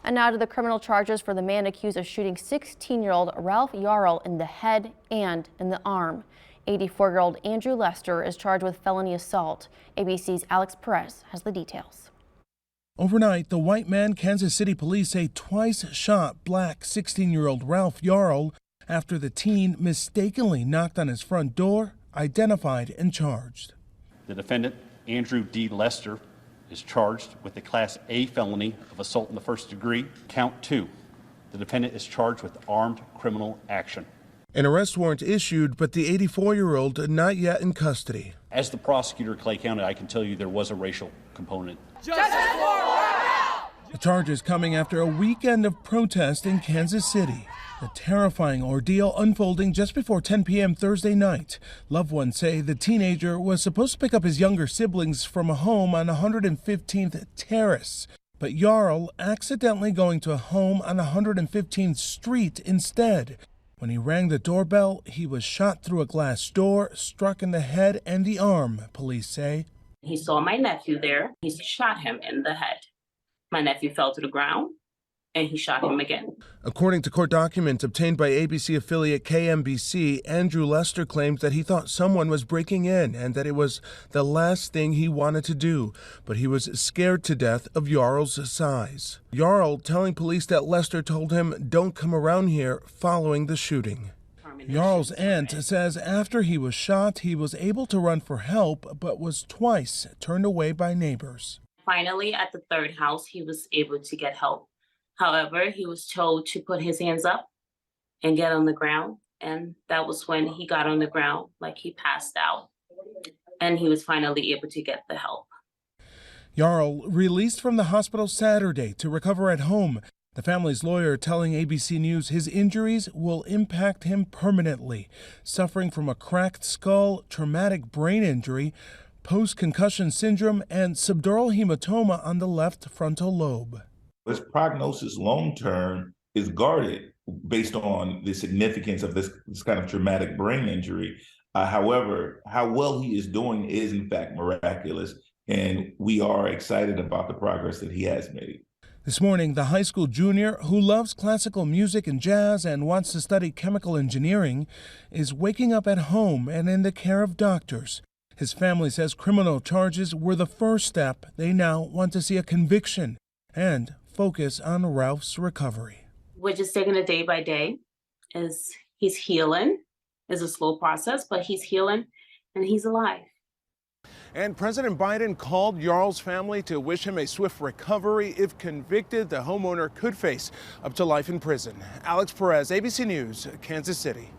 And now to the criminal charges for the man accused of shooting 16-year-old Ralph Yarl in the head and in the arm. 84-year-old Andrew Lester is charged with felony assault. ABC's Alex Perez has the details. Overnight, the white man Kansas City police say twice shot black 16-year-old Ralph Yarl after the teen mistakenly knocked on his front door, identified and charged. The defendant, Andrew D. Lester, is charged with a Class A felony of assault in the first degree. Count 2. The defendant is charged with armed criminal action. An arrest warrant issued, but the 84-year-old not yet in custody. As the prosecutor of Clay County, I can tell you there was a racial component. The charges coming after a weekend of protest in Kansas City. A terrifying ordeal unfolding just before 10 p.m. Thursday night. Loved ones say the teenager was supposed to pick up his younger siblings from a home on 115th Terrace, but Yarl accidentally going to a home on 115th Street instead. When he rang the doorbell, he was shot through a glass door, struck in the head and the arm, police say. He saw my nephew there. He shot him in the head. My nephew fell to the ground, and he shot him again. According to court documents obtained by ABC affiliate KMBC, Andrew Lester claimed that he thought someone was breaking in and that it was the last thing he wanted to do, but he was scared to death of Yarl's size. Yarl telling police that Lester told him, "Don't come around here," following the shooting. Yarl's aunt says after he was shot, he was able to run for help, but was twice turned away by neighbors. Finally, at the third house, he was able to get help. However, he was told to put his hands up and get on the ground. And that was when he got on the ground, like he passed out. And he was finally able to get the help. Yarl released from the hospital Saturday to recover at home. The family's lawyer telling ABC News his injuries will impact him permanently, suffering from a cracked skull, traumatic brain injury, post-concussion syndrome, and subdural hematoma on the left frontal lobe. His prognosis long-term is guarded based on the significance of this kind of traumatic brain injury. However, how well he is doing is in fact miraculous, and we are excited about the progress that he has made. This morning, the high school junior who loves classical music and jazz and wants to study chemical engineering is waking up at home and in the care of doctors. His family says criminal charges were the first step. They now want to see a conviction and focus on Ralph's recovery. We're just taking it day by day. As he's healing. It's a slow process, but he's healing and he's alive. And President Biden called Yarl's family to wish him a swift recovery. If convicted, the homeowner could face up to life in prison. Alex Perez, ABC News, Kansas City.